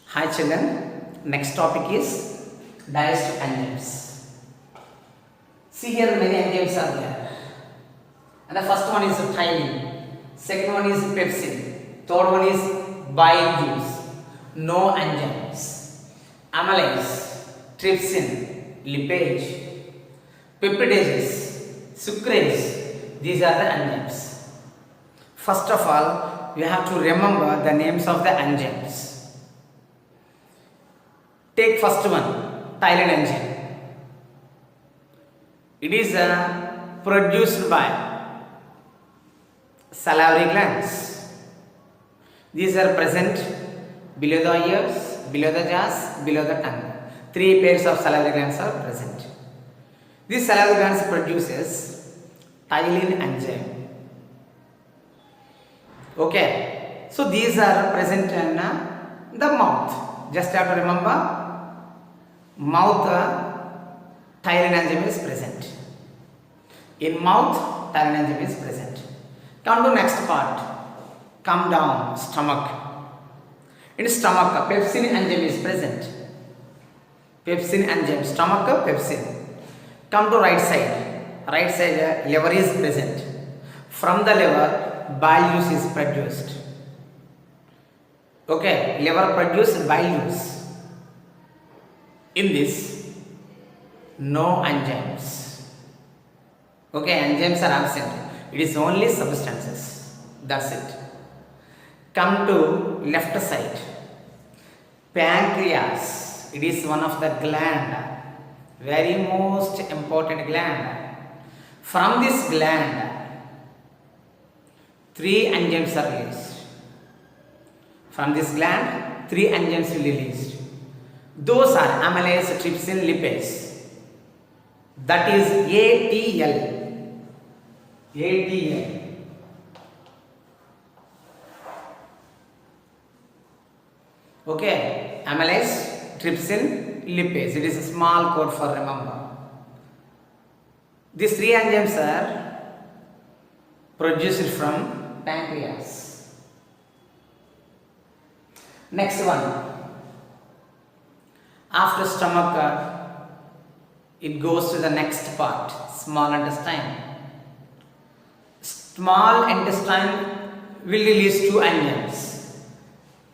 Hi children, next topic is digestive enzymes. See here many enzymes are there. And the first one is thymine, second one is pepsin, third one is bile juice, no enzymes, amylase, trypsin, lipase, peptidases, sucrase, these are the enzymes. First of all, you have to remember the names of the enzymes. Take first one, Thailand enzyme. It is produced by salivary glands. These are present below the ears, below the jaws, below the tongue. 3 pairs of salivary glands are present. These salivary glands produces Thailand enzyme. Okay, so these are present in the mouth. Just have to remember, mouth Thailand enzyme is present. In mouth, Thailand enzyme is present. Come to next part. Come down, stomach. In stomach, pepsin enzyme is present. Pepsin enzyme, stomach, pepsin. Come to right side. Right side, liver is present. From the liver, bile juice is produced. Okay, liver produces bile juice. In this, no enzymes. Okay, enzymes are absent. It is only substances. That's it. Come to left side. Pancreas. It is one of the gland. Very most important gland. From this gland, 3 enzymes are released. From this gland, 3 enzymes will be released. Those are amylase, trypsin, lipase. That is ATL. ATL. Okay, amylase, trypsin, lipase. It is a small code for remember. These 3 enzymes are produced from pancreas. Next one. After stomach, it goes to the next part, small intestine. Small intestine will release 2 enzymes,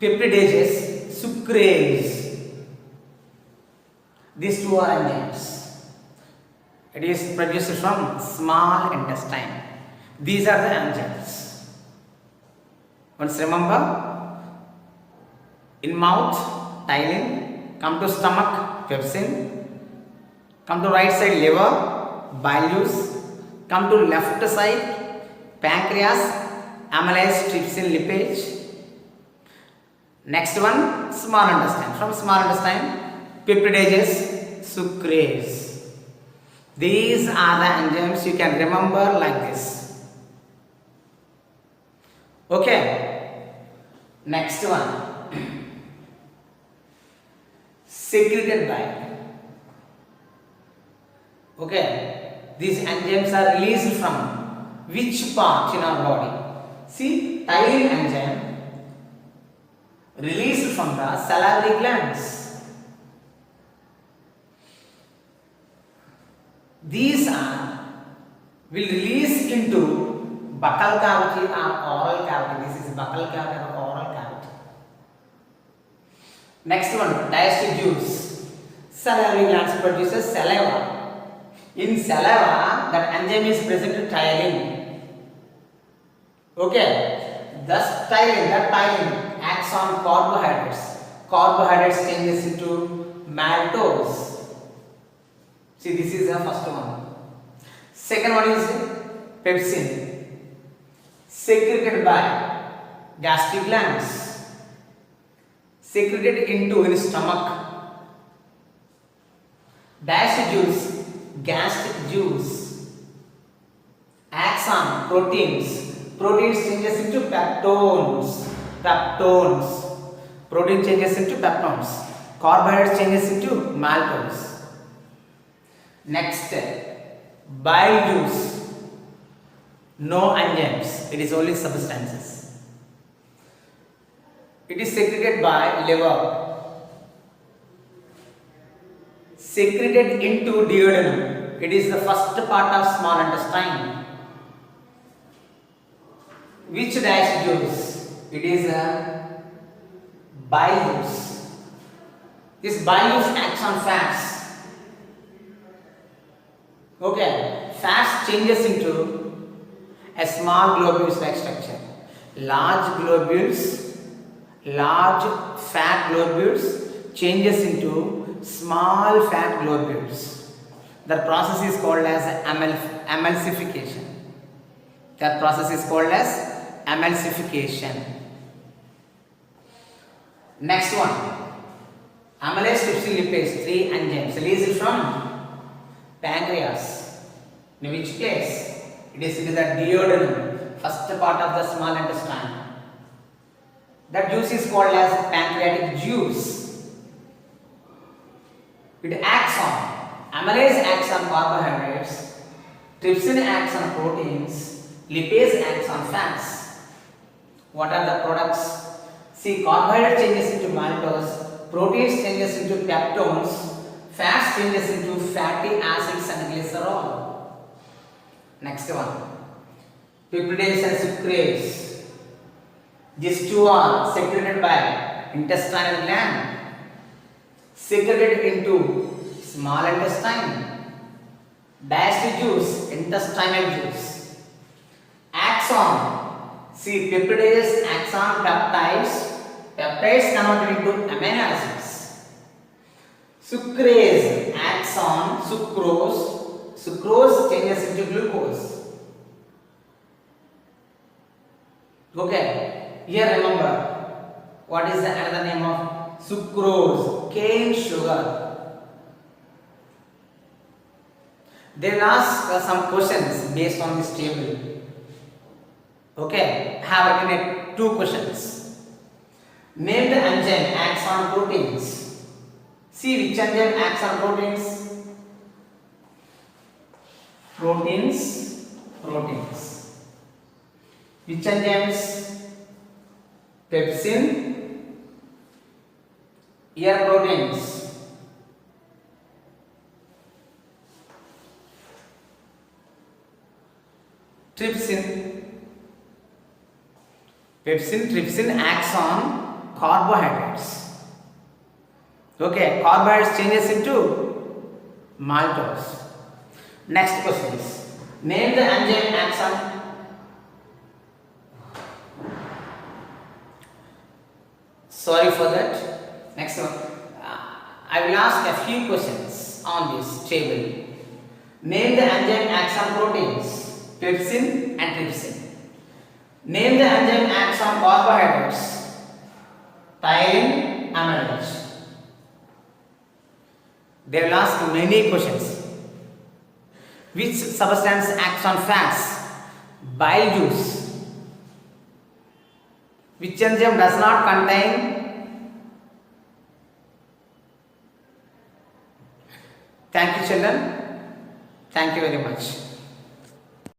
peptidases, sucrase. These 2 are enzymes. It is produced from small intestine. These are the enzymes. Once remember, in mouth, Thailand. Come to stomach, pepsin. Come to right side, liver, bile juice. Come to left side, pancreas, amylase, trypsin, lipase. Next one, small intestine. From small intestine, peptidases, sucrase. These are the enzymes you can remember like this. Okay. Next one. Secreted by. Okay, these enzymes are released from which part in our body? See, Thailand enzyme released from the salivary glands. These will release into buccal cavity or oral cavity. This is buccal cavity or oral cavity. Next one, digestive juice. Salivary glands produces saliva. In saliva, that enzyme is present in thymine. Okay. Thus, that thymine acts on carbohydrates. Carbohydrates changes into maltose. See, this is the first one. Second one is pepsin, secreted by gastric glands. Secreted into in stomach. Digestive juice, gastric juice, acts on proteins. Proteins changes into peptones. Protein changes into peptones. Carbohydrates changes into maltose. Next, bile juice. No enzymes. It is only substances. It is secreted by liver. secreted into duodenum. It is the first part of small intestine. Which dash juice? It is a bile juice. This bile juice acts on fats. Okay, fats changes into a small globules-like structure. Large globules, large fat globules changes into small fat globules. The process is called as emulsification. That process is called as emulsification. Next one, amylase, trypsin, lipase, 3 enzymes released from pancreas. In which place? It is in the duodenum, first part of the small intestine. That juice is called as pancreatic juice. It acts on, amylase acts on carbohydrates, trypsin acts on proteins, lipase acts on fats. What are the products? See, carbohydrate changes into maltose, proteins changes into peptones, fats changes into fatty acids and glycerol. Next one, peptidase and sucrase. These two are secreted by intestinal gland, secreted into small intestine. Dashed juice, intestinal juice. Acts on, see, peptidase acts on peptides, peptides converted into amino acids. Sucrase acts on sucrose, sucrose changes into glucose. Okay, here remember, what is the another name of sucrose? Cane sugar. They will ask some questions based on this table. Okay, I have written 2 questions. Name the enzyme acts on proteins. See, which enzyme acts on proteins? Proteins. Which enzymes? Pepsin. Here proteins. Trypsin. Trypsin acts on carbohydrates. Okay, carbohydrates changes into maltose. Next question is, name the enzyme acts on. Sorry for that. Next one, I will ask a few questions on this table. Name the enzyme acts on proteins, pepsin and trypsin. Name the enzyme acts on carbohydrates, ptyalin, amylase. They will ask many questions. Which substance acts on fats? Bile juice. Which enzyme does not contain? Thank you, children. Thank you very much.